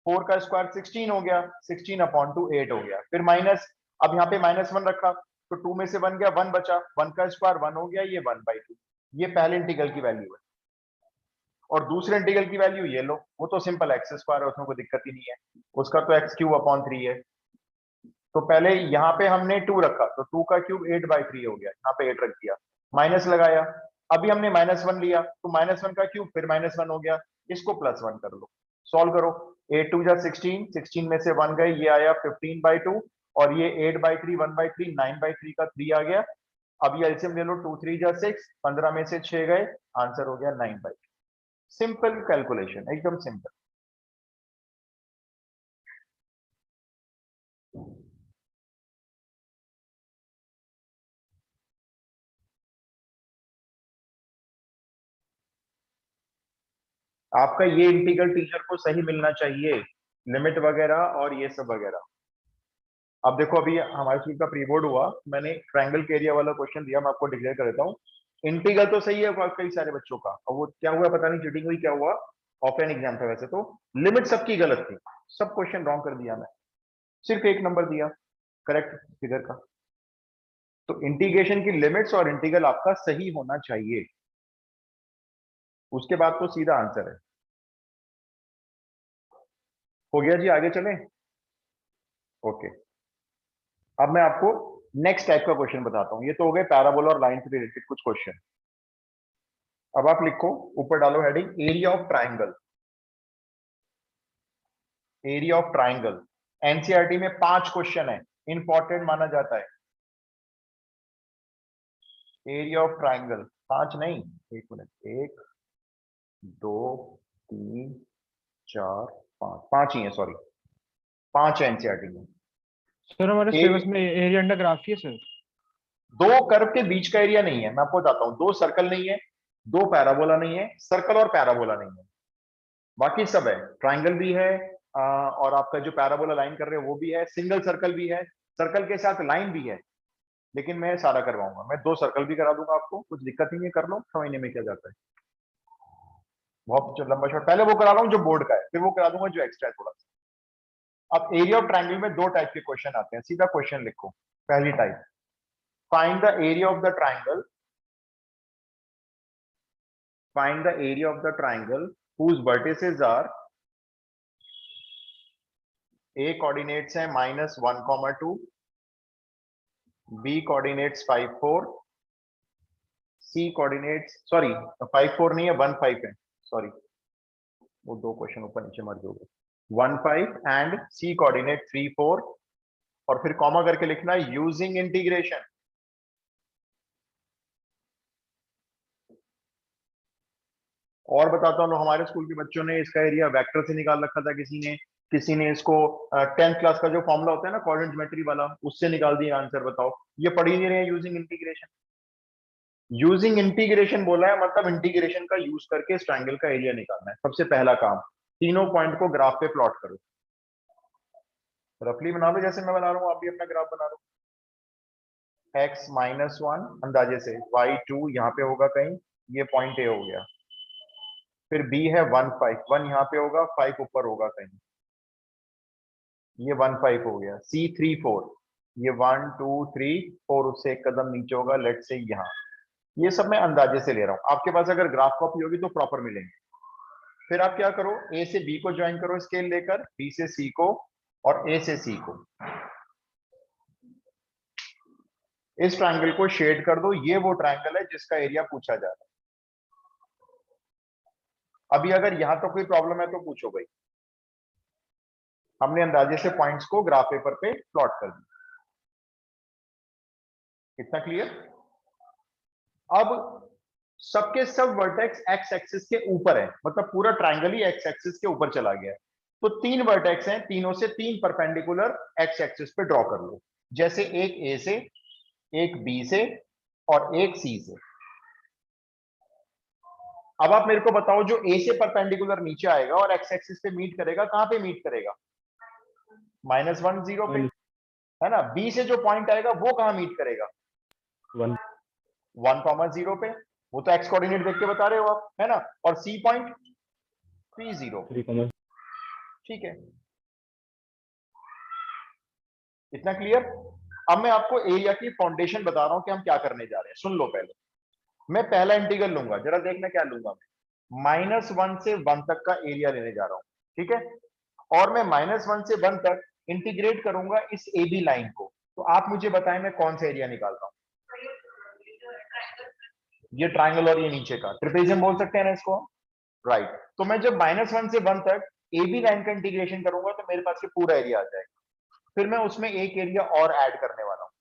4 का स्क्वायर 16 हो गया, 16 अपॉन 2 8 हो गया। फिर माइनस, अब यहाँ पे -1 रखा तो 2 में से 1 गया, 1 बचा, 1 का स्क्वायर 1 हो गया, ये 1/2। ये पहले इंटीग्रल की वैल्यू है। और दूसरे इंटीग्रल की वैल्यू ये लो, वो तो सिंपल x² है, उसमें कोई दिक्कत ही नहीं है, उसका तो x³ है। तो पहले यहाँ पे हमने 2 रखा तो 2 का क्यूब 8/3 हो गया, यहाँ पे 8 रख दिया, माइनस लगाया। अभी हमने -1 लिया तो -1 का क्यूब फिर -1 हो गया, इसको +1 कर लो, सॉल्व करो। 8 2 जा 16, 16 में से 1 गए, ये आया 15/2, और ये 8/3 1/3 9/3 का 3 आ गया। अब ये एलसीएम ले लो, 2 3 जा 6, 15 में से 6 गए, आंसर हो गया 9/3। सिंपल कैलकुलेशन, एकदम सिंपल। आपका ये इंटीग्रल टीचर को सही मिलना चाहिए, लिमिट वगैरह और ये सब वगैरह। अब देखो, अभी हमारे स्कूल का प्री बोर्ड हुआ, मैंने ट्रायंगल के एरिया वाला क्वेश्चन दिया, मैं आपको डिक्लेयर कर देता हूँ। इंटीग्रल तो सही है कई सारे बच्चों का, और वो क्या हुआ पता नहीं, चीटिंग हुई क्या हुआ, ऑफलाइन एग्जाम था वैसे तो, लिमिट सबकी गलत थी, सब क्वेश्चन रॉन्ग कर दिया मैं, सिर्फ एक नंबर दिया करेक्ट फिगर का। तो इंटीग्रेशन की लिमिट्स और इंटीग्रल आपका सही होना चाहिए, उसके बाद तो सीधा आंसर है। हो गया जी, आगे चलें। ओके, अब मैं आपको नेक्स्ट टाइप का क्वेश्चन बताता हूं। ये तो हो गए पैराबोला और लाइन से रिलेटेड कुछ क्वेश्चन। अब आप लिखो, ऊपर डालो heading area of triangle. Area of triangle NCERT में 5 क्वेश्चन है, इंपॉर्टेंट माना जाता है। एरिया ऑफ ट्राइंगल 5 नहीं, एक मिनट, 1 2 3 4 5, 5 ही है, सॉरी 5 है एनसीईआरटी में। सर हमारे एक- सिलेबस में एरिया अंडर ग्राफ ही है सर। 2 कर्व के बीच का एरिया नहीं है, मैं आपको बताता हूं। 2 सर्कल नहीं है, 2 पैराबोला नहीं है, सर्कल और पैराबोला नहीं है, बाकी सब है। ट्राइंगल भी है, और आपका जो पैराबोला लाइन कर रहे हैं वो भी है, सिंगल सर्कल भी है, सर्कल के साथ लाइन भी है। लेकिन मैं सारा करवाऊंगा, मैं 2 सर्कल भी करा दूंगा आपको, कुछ दिक्कत नहीं है, कर लो, 6 महीने में क्या जाता है। बहुत लंबा शॉट, पहले वो करा रहा हूँ जो बोर्ड का है, फिर वो करा दूंगा जो एक्स्ट्रा है थोड़ा सा। अब एरिया ऑफ ट्राइंगल में 2 टाइप के क्वेश्चन आते हैं, सीधा क्वेश्चन लिखो। पहली type, find the area of the triangle, find the area of the triangle whose vertices are, A coordinates है -1, 2, B coordinates 5, 4, C coordinates, sorry 5, 4 नहीं है, 1, 5 है, सॉरी वो 2 क्वेश्चन ऊपर नीचे मर्ज हो गए। 1, 5 एंड C कोऑर्डिनेट 3, 4, और फिर कॉमा करके लिखना है यूजिंग इंटीग्रेशन। और बताता हूँ, हमारे स्कूल के बच्चों ने इसका एरिया वेक्टर से निकाल रखा था, किसी ने इसको 10th क्लास का जो फॉर्मूला होता है ना कोऑर्डिनेट ज्योमेट्री वाला, उससे निकाल दिया आंसर। बताओ, ये पढ़ ही नहीं रहे हैं यूजिंग इंटीग्रेशन। यूजिंग इंटीग्रेशन बोला है, मतलब इंटीग्रेशन का यूज करके इस ट्रायंगल का एरिया निकालना है। सबसे पहला काम, तीनों पॉइंट को ग्राफ पे प्लॉट करो, रफली बना लो जैसे मैं बना रहा हूं, आप भी अपना ग्राफ बना लो। x -1 अंदाजे से, y2 यहाँ पे होगा कहीं, ये पॉइंट ए हो गया, फिर b है 1, 5, 1 यहाँ पे होगा, 5 ऊपर होगा कहीं, ये 1, 5 हो गया। c 3, 4, ये 1, 2, 3, 4 उससे एक कदम नीचे होगा, लेट से यहाँ। ये सब मैं अंदाजे से ले रहा हूँ, आपके पास अगर ग्राफ कॉपी होगी तो प्रॉपर मिलेंगे। फिर आप क्या करो, a से b को ज्वाइन करो स्केल लेकर, b से c को, और a से c को। इस ट्रायंगल को शेड कर दो, ये वो ट्रायंगल है जिसका एरिया पूछा जा रहा है। अभी अगर यहां तो कोई प्रॉब्लम है तो पूछो भाई। हमने अंदाजे से पॉइंट्स को ग्राफ पेपर पे प्लॉट कर दिया, इतना क्लियर। अब सबके सब वर्टेक्स एक्स एक्सिस के ऊपर है, मतलब पूरा ट्रायंगल ही एक्स एक्सिस के ऊपर चला गया है। तो 3 वर्टेक्स हैं, तीनों से 3 परपेंडिकुलर एक्स एक्सिस पे ड्रॉ कर लो, जैसे एक ए से, एक बी से, और एक सी से। अब आप मेरे को बताओ, जो ए से परपेंडिकुलर नीचे आएगा और एक्स एक्सिस पे मीट करेगा, कहां पे मीट करेगा? -1, 0 पे, है ना। बी से जो पॉइंट आएगा वो कहां मीट करेगा? 1, 1, 0 पे, वो तो एक्स कोऑर्डिनेट देख के बता रहे हो आप, है ना। और सी पॉइंट 3, 0, 3, ठीक है, इतना क्लियर। अब मैं आपको एरिया की फाउंडेशन बता रहा हूं कि हम क्या करने जा रहे हैं, सुन लो पहले। मैं पहला इंटीग्रल लूंगा, जरा देखना क्या लूंगा मैं, -1 से 1 तक का एरिया लेने जा रहा हूं, ठीक है। और मैं -1 से 1 तक इंटीग्रेट करूंगा इस ए बी लाइन को। तो आप मुझे बताएं मैं कौन सा एरिया निकाल रहा हूं। ये ट्राइंगल और ये नीचे का ट्रिपेजियम बोल सकते हैं ना इसको, राइट। तो मैं जब -1 से 1 तक ए बी लाइन का इंटीग्रेशन करूंगा तो मेरे पास ये पूरा एरिया आ जाएगा। फिर मैं उसमें एक एरिया और ऐड करने वाला हूँ,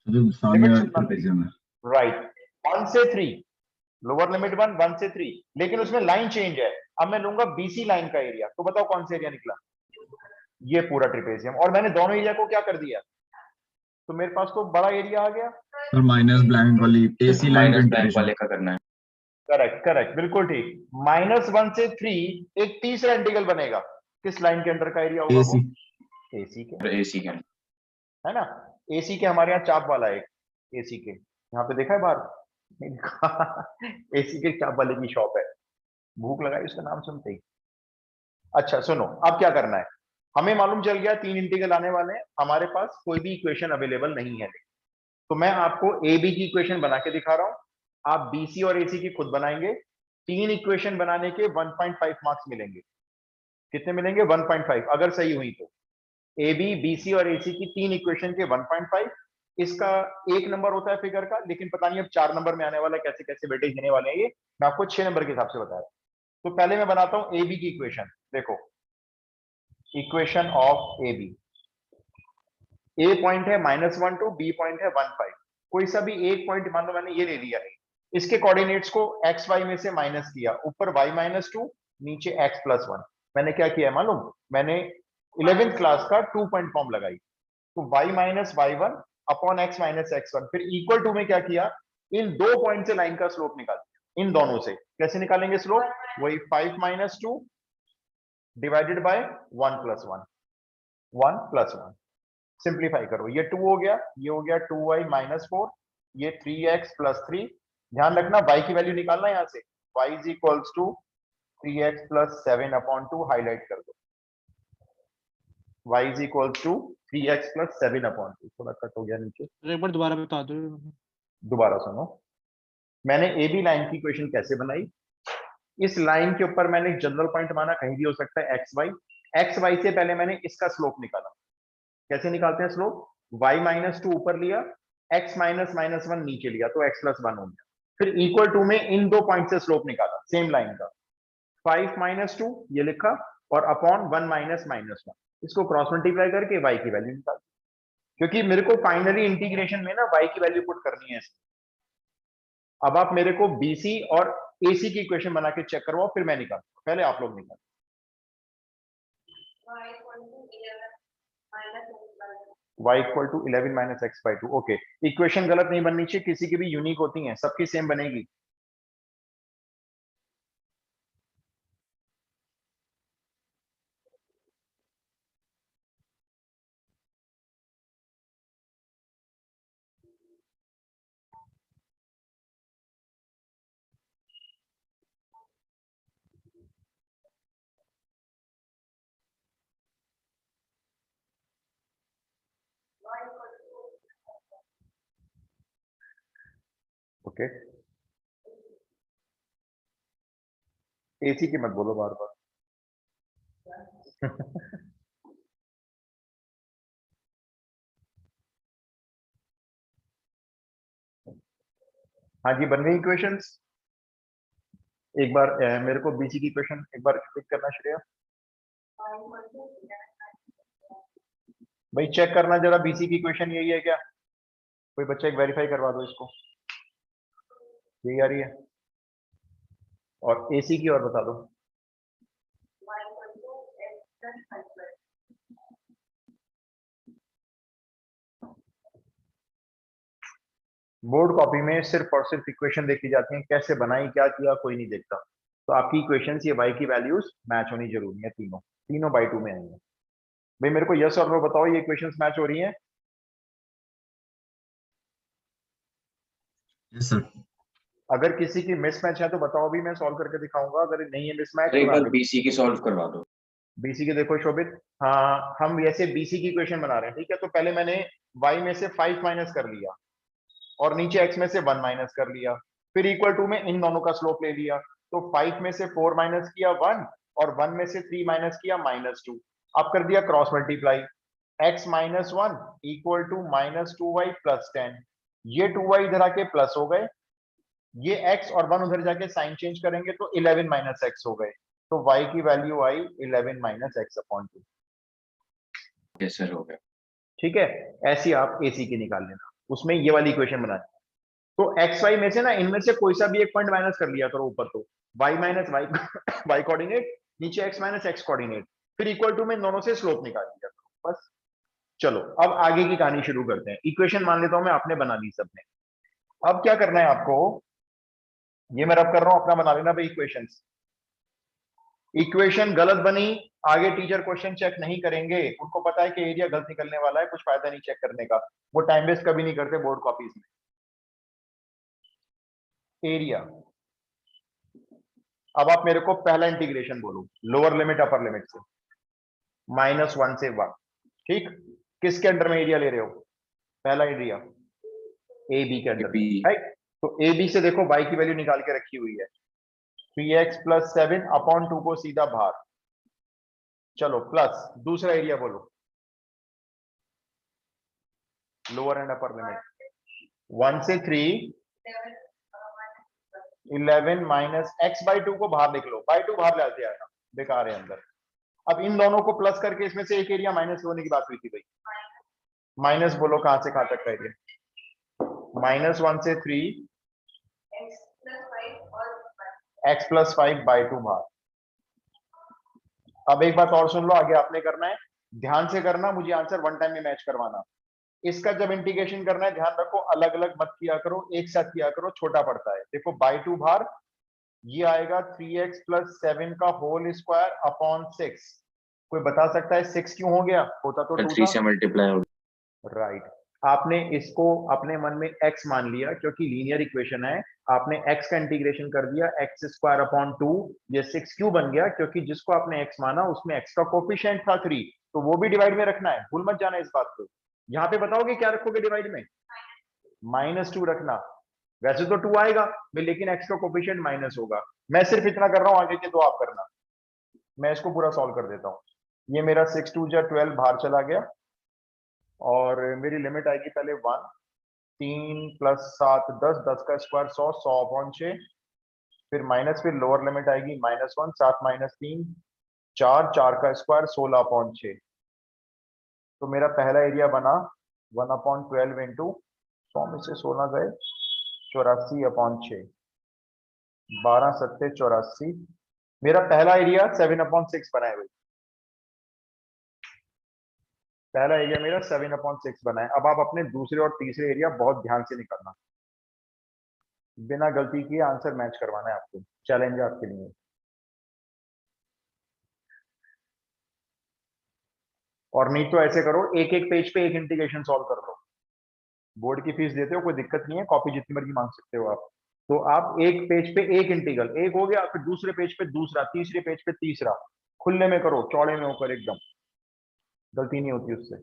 जो सामने लिमिट वाला सुनना मेरी, ट्रेपेजियम है। राइट। 1 से 3, लोअर लिमिट 1, 1 से 3, लेकिन उसमें लाइन चेंज है। अब मैं लूंगा बीसी लाइन का एरिया, तो बताओ कौन सा एरिया निकला? ये पूरा ट्रिपेजियम। और मैंने दोनों एरिया को क्या कर दिया, तो मेरे पास तो बड़ा एरिया आ गया। सर माइनस ब्लैंक वाली एसी लाइन का माइनस ब्लैंक इंटीग्रेशन। वाले का करना है। करेक्ट करेक्ट, बिल्कुल ठीक। -1 से 3 एक तीसरा इंटीग्रल बनेगा। किस लाइन के अंडर का एरिया होगा एसी। वो? एसी के, एसी का है ना। एसी के हमारे यहाँ चाप वाला है एक, एसी के यहाँ पे देखा है बाहर? नहीं देखा। एसी के चाप वाले की शॉप है, भूख लगाई उसका नाम सुनते ही। अच्छा सुनो, अब क्या करना है, हमें मालूम चल गया 3 इंटीग्रल आने वाले हैं, हमारे पास कोई भी इक्वेशन अवेलेबल नहीं है। तो मैं आपको ए बी की इक्वेशन बना के दिखा रहा हूं, आप बीसी और एसी की खुद बनाएंगे। 3 इक्वेशन बनाने के 1.5 मार्क्स मिलेंगे। कितने मिलेंगे? 1.5 अगर सही हुई तो। ए बी, बीसी और एसी की 3 इक्वेशन के 1.5। इसका 1 नंबर होता है फिगर का, लेकिन पता नहीं अब 4 नंबर में आने वाला है, कैसे कैसे वेटेज देने वाले हैं ये, मैं आपको 6 नंबर के हिसाब से बताया। तो पहले मैं बनाता हूं ए बी की इक्वेशन। देखो, equation of A B, A point है -1 2, बी पॉइंट है 1 5। कोई सा भी एक पॉइंट मान लो मैंने ये ले लिया है, इसके कोऑर्डिनेट्स को एक्स वाई में से माइनस किया, ऊपर y -2, नीचे x + 1। मैंने क्या किया है मालूम? मैंने 11th क्लास का 2 पॉइंट फॉर्म लगाई। तो y - y1 upon x - x1, फिर इक्वल टू में क्या किया, इन दो पॉइंट से लाइन का स्लोप निकाल दिया। इन दोनों से कैसे निकालेंगे स्लोप? वही 5 - 2 डिवाइडेड बाय 1 + 1, 1 + 1। सिंप्लीफाई करो, ये 2 हो गया, ये हो गया 2y - 4, ये 3x + 3। ध्यान रखना y की वैल्यू निकालना यहां से, y = 3x + 7/2, हाईलाइट कर दो। y = 3x + 7/2, थोड़ा कट हो गया नीचे, एक बार दोबारा बता दो। दोबारा सुनो। मैंने ए बी लाइन की इक्वेशन कैसे बनाई, इस लाइन के ऊपर मैंने एक जनरल पॉइंट माना, कहीं भी हो सकता है एक्स वाई। एक्स वाई से पहले मैंने इसका स्लोप निकाला। कैसे निकालते हैं स्लोप? y - 2 ऊपर लिया, x - -1 नीचे लिया, तो x + 1 हो गया। फिर इक्वल टू में इन दो पॉइंट से स्लोप निकाला सेम लाइन का, 5 - 2 ये लिखा, और अपॉन 1 - -1, इसको क्रॉस मल्टीप्लाई करके y की वैल्यू निकाल, क्योंकि मेरे को फाइनली इंटीग्रेशन में ना y की वैल्यू पुट करनी है। अब आप मेरे को BC और AC की इक्वेशन बना के चेक करवाओ, फिर मैं निकाल, पहले आप लोग निकाल। y = 11 - x/2। ओके, इक्वेशन गलत नहीं बननी चाहिए, किसी की भी यूनिक होती हैं, सबकी सेम बनेगी। ओके, AC की मत बोलो बार बार। हाँ जी, बन गई इक्वेशंस। एक बार मेरे को BC की इक्वेशन एक बार क्लिक करना श्रेया भाई, चेक करना जरा BC की इक्वेशन यही है क्या? कोई बच्चा एक वेरीफाई करवा दो इसको, यही आ रही है। और AC की और बता दो। बोर्ड कॉपी में सिर्फ और सिर्फ इक्वेशन देखी जाती है, कैसे बनाई क्या किया कोई नहीं देखता। तो आपकी इक्वेशंस, ये y की वैल्यूज मैच होनी जरूरी है, तीनों तीनों बाई 2 में आएंगे। भाई मेरे को यस और नो बताओ, ये इक्वेशंस मैच हो रही हैं? Yes sir. अगर किसी की मिसमैच है तो बताओ, अभी मैं सॉल्व करके दिखाऊंगा। अगर नहीं है मिसमैच तो एक मैं बार आगे। बीसी की सॉल्व करवा दो। BC की देखो शोभित, हाँ हम वैसे BC की इक्वेशन बना रहे हैं, ठीक है। तो पहले मैंने y में से 5 माइनस कर लिया, और नीचे x में से 1 माइनस कर लिया, फिर इक्वल टू में इन दोनों का स्लोप ले लिया। तो 5 में से 4 माइनस किया 1, और 1 में से 3 माइनस किया -2। अब कर दिया क्रॉस मल्टीप्लाई, x - 1 = -2y + 10। ये 2y इधर आके प्लस हो गए, ये x और 1 उधर जाके साइन चेंज करेंगे तो 11 - x हो गए। तो y की वैल्यू आई 11 - x/2। यस सर, हो गया। ठीक है, ऐसी आप AC की निकाल लेना, उसमें ये वाली इक्वेशन बनानी। तो एक्स वाई में से ना इनमें से कोई सा भी एक पॉइंट माइनस कर लिया करो ऊपर, तो y minus y y coordinate, नीचे एक्स माइनस एक्स कोऑर्डिनेट, फिर इक्वल टू में दोनों से स्लोप निकाल लिया करो बस। चलो अब आगे की कहानी शुरू करते हैं। इक्वेशन मान लेता हूं मैं, आपने बना ली सबने। अब क्या करना है आपको, ये मैं रब कर रहा हूं, अपना बना लेना भाई इक्वेशंस। इक्वेशन गलत बनी, आगे टीचर क्वेश्चन चेक नहीं करेंगे, उनको पता है कि एरिया गलत निकलने वाला है, कुछ फायदा नहीं चेक करने का, वो टाइम वेस्ट कभी नहीं करते बोर्ड कॉपीज में। एरिया, अब आप मेरे को पहला इंटीग्रेशन बोलो, लोअर लिमिट अपर लिमिट से, -1 से 1, ठीक। किसके अंडर में एरिया ले रहे हो, पहला एरिया ए बी के अंडर में, बी राइट। तो ए बी से देखो y की वैल्यू निकाल के रखी हुई है, 3x + 7 अपॉन 2 को सीधा बाहर। चलो प्लस दूसरा एरिया बोलो, लोअर एंड अपर लिमिट, 1 से 3, 11 -x/2 को बाहर निकलो, बाई 2 बाहर ले आते आएगा, बेकार है अंदर। अब इन दोनों को प्लस करके इसमें से एक एरिया माइनस होने की बात हुई थी भाई, माइनस बोलो कहां से कहां तक का एरिया, -1 से 3, x + 5/2 बाहर। अब एक बात और सुन लो, आगे आपने करना है, ध्यान से करना, मुझे आंसर वन टाइम में मैच करवाना। इसका जब इंटीग्रेशन करना है ध्यान रखो, अलग अलग मत किया करो, एक साथ किया करो, छोटा पड़ता है। देखो /2 बाहर, ये आएगा 3x + 7 का होल स्क्वायर अपॉन 6। कोई बता सकता है 6 क्यों हो गया, होता तो 2 3 था, से मल्टीप्लाई हो राइट। आपने इसको अपने मन में x मान लिया क्योंकि लीनियर इक्वेशन है, आपने x का इंटीग्रेशन कर दिया, x² अपॉन 2। ये 6 क्यों बन गया, क्योंकि जिसको आपने x माना उसमें x का कोफिशिएंट था 3, तो वो भी डिवाइड में रखना है, भूल मत जाना इस बात को। यहाँ पे बताओगे क्या रखोगे डिवाइड में, -2 रखना। वैसे तो 2 आएगा लेकिन x का कोफिशिएंट माइनस होगा। मैं सिर्फ इतना कर रहा हूं, आगे के दो आप करना, मैं इसको पूरा सॉल्व कर देता हूं। ये मेरा 6 2 जा 12 बाहर चला गया, और मेरी लिमिट आएगी पहले 1, 3 + 7 10, 10 का स्क्वायर 100, 100 अपॉन 6, फिर माइनस, फिर लोअर लिमिट आएगी -1, 7 - 3 4, 4 का स्क्वायर 16 अपॉन 6। तो मेरा पहला एरिया बना 1/12 इंटू 100 में से 16 गए, 84 अपॉन 6, 12 7 84। मेरा पहला एरिया 7/6 बना है भाई, पहला एरिया मेरा 7/6 बना है। अब आप अपने दूसरे और तीसरे एरिया बहुत ध्यान से निकालना, बिना गलती किए आंसर मैच करवाना है आपको, चैलेंज है आपके लिए। और नहीं तो ऐसे करो, एक एक पेज पे एक इंटीग्रेशन सॉल्व कर लो, बोर्ड की फीस देते हो, कोई दिक्कत नहीं है, कॉपी जितनी मर्जी मांग सकते हो आप। तो आप एक पेज पे एक इंटीग्रल, एक हो गया, फिर दूसरे पेज पे दूसरा, तीसरे पेज पे तीसरा, खुले में करो, चौड़े में होकर एकदम, गलती नहीं होती उससे।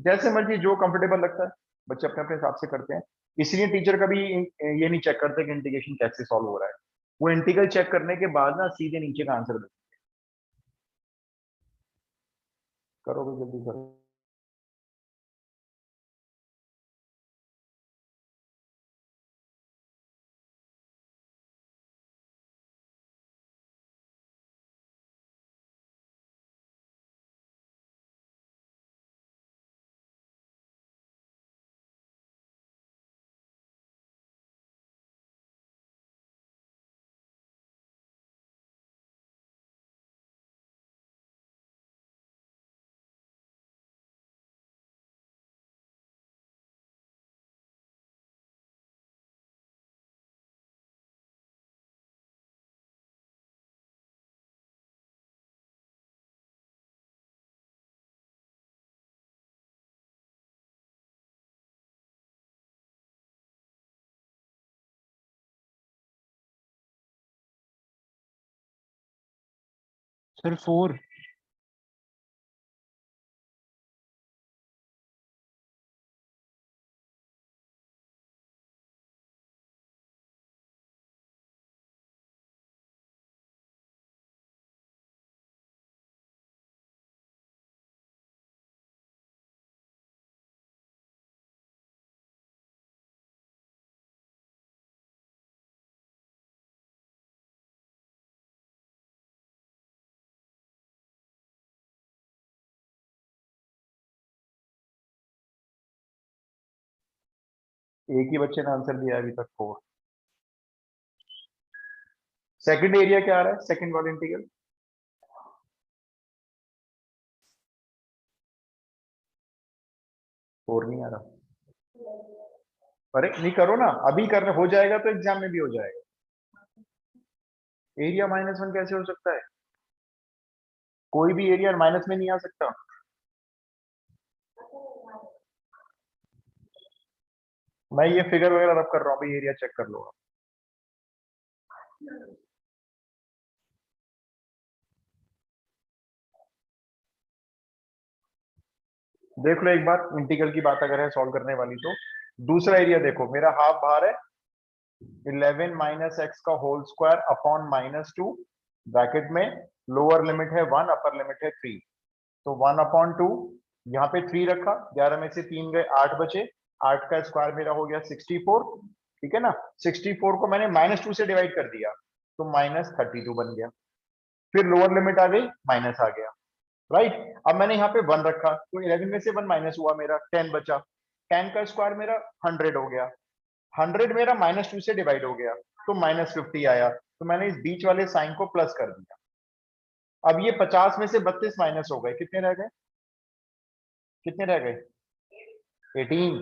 जैसे मर्जी, जो कंफर्टेबल लगता है, बच्चे अपने अपने हिसाब से करते हैं। इसलिए टीचर कभी ये नहीं चेक करते कि इंटीग्रेशन कैसे सॉल्व हो रहा है, वो इंटीग्रल चेक करने के बाद ना सीधे नीचे का आंसर देते हैं। करो भाई, जल्दी करो। सर 4। एक ही बच्चे ने आंसर दिया है अभी तक 4। सेकंड एरिया क्या आ रहा है, सेकंड वाला इंटीग्रल? फोर नहीं आ रहा। अरे नहीं करो ना, अभी करना हो जाएगा तो एग्जाम में भी हो जाएगा। एरिया -1 कैसे हो सकता है? कोई भी एरिया माइनस में नहीं आ सकता। मैं ये फिगर वगैरह रब कर रहा हूँ, भाई एरिया चेक कर लो आप। देख लो एक बार, इंटीग्रल की बात अगर है सॉल्व करने वाली तो दूसरा एरिया देखो, मेरा हाफ बाहर है 11 माइनस एक्स का होल स्क्वायर अपॉन -2 ब्रैकेट में, लोअर लिमिट है 1, अपर लिमिट है 3, तो 1/2, यहाँ पे 3 रखा, 11 में से 3 गए 8 बचे, 8 का स्क्वायर मेरा हो गया 64, ठीक है ना। 64 को मैंने -2 से डिवाइड कर दिया तो -32 बन गया, फिर लोअर लिमिट आ गई, माइनस आ गया, राइट। अब मैंने यहाँ पे 1 रखा तो 11 में से 1 माइनस हुआ, मेरा 10 बचा, 10 का स्क्वायर मेरा 100 हो गया, 100 मेरा -2 से डिवाइड हो गया तो -50 आया, तो मैंने इस बीच वाले साइन को प्लस कर दिया। अब ये 50 में से 32 माइनस हो गए, कितने रह गए, कितने रह गए? 18।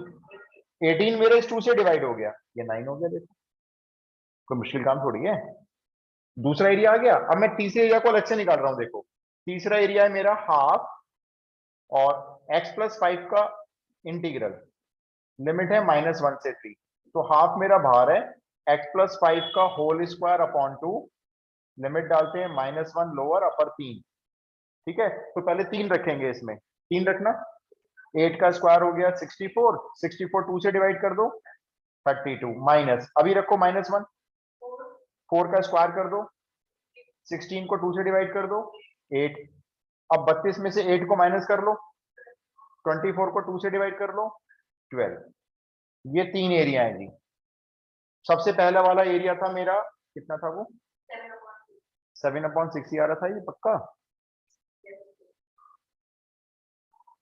18 मेरे इस 2 से डिवाइड हो गया, ये 9 हो गया। देखो कोई मुश्किल काम थोड़ी है। दूसरा एरिया आ गया। अब मैं तीसरे एरिया को अलग से निकाल रहा हूं। देखो तीसरा एरिया है मेरा हाफ और x+5 का इंटीग्रल, लिमिट है -1 से 3, तो हाफ मेरा बाहर है, x+5 का होल स्क्वायर अपॉन 2, लिमिट डालते हैं -1 लोअर अपर 3, ठीक है। तो पहले 3 रखेंगे, इसमें 3 रखना, 8 का स्क्वायर हो गया 64, 64 2 से डिवाइड कर दो 32, माइनस अभी रखो -1, 4 का स्क्वायर कर दो, 16 को 2 से डिवाइड कर दो 8, अब 32 में से 8 को माइनस कर लो, 24 को 2 से डिवाइड कर लो 12। ये 3 एरिया है जी। सबसे पहला वाला एरिया था मेरा, कितना था वो? 7/6 ही आ रहा था, ये पक्का?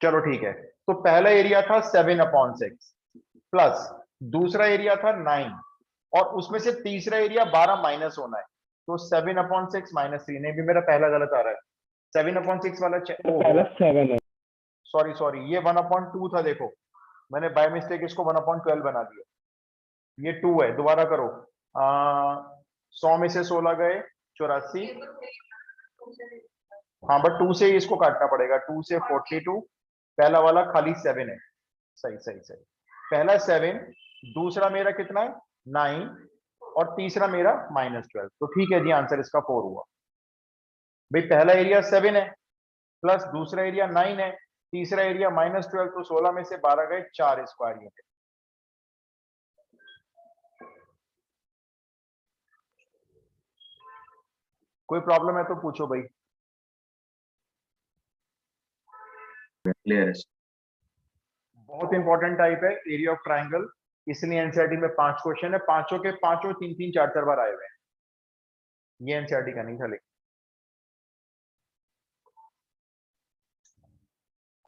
चलो ठीक है, तो पहला एरिया था 7/6 प्लस दूसरा एरिया था 9 और उसमें से तीसरा एरिया 12 माइनस होना है, तो 7/6 -3, नहीं भी मेरा पहला गलत आ रहा है, 7/6 वाला पहला 7 है। सॉरी सॉरी, ये 1/2 था, देखो मैंने बाय मिस्टेक इसको 1/12 बना दिया, ये 2 है, दोबारा करो। 100 में से 16 गए 84, हाँ बट 2 से ही इसको काटना पड़ेगा, 2 से 42, पहला वाला खाली 7 है, सही सही सही, पहला 7, दूसरा मेरा कितना है 9 और तीसरा मेरा -12, तो ठीक है जी, आंसर इसका 4 हुआ। भाई पहला एरिया 7 है प्लस दूसरा एरिया 9 है, तीसरा एरिया -12, तो 16 में से 12 गए 4 स्क्वायर यूनिट। कोई प्रॉब्लम है तो पूछो भाई। क्लियर है। बहुत इंपॉर्टेंट टाइप है एरिया ऑफ ट्राइंगल, इसलिए एनसीईआरटी में 5 क्वेश्चन है, पांचों के पांचों 3-3 4-4 बार आए हुए हैं, ये एनसीईआरटी का नहीं था। लेकिन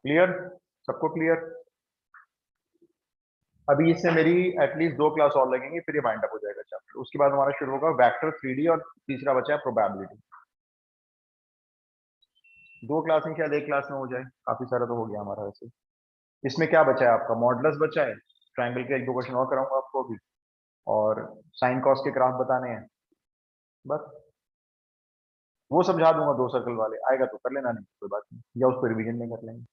क्लियर, सबको क्लियर? अभी इससे मेरी एटलीस्ट 2 क्लास और लगेंगी, फिर ये वाइंड अप हो जाएगा चैप्टर, उसके बाद हमारा शुरू होगा वेक्टर 3D और तीसरा बचा है प्रोबेबिलिटी। 2 क्लास में शायद 1 क्लास में हो जाए, काफी सारा तो हो गया हमारा वैसे। इसमें क्या बचा है आपका? मॉडुलस बचा है, ट्राइंगल के 1-2 क्वेश्चन और कराऊंगा आपको अभी, और साइन कॉस के ग्राफ बताने हैं, बस वो समझा दूंगा, 2 सर्कल वाले आएगा तो कर लेना, नहीं कोई बात नहीं, या उसको रिवीजन में कर लेंगे।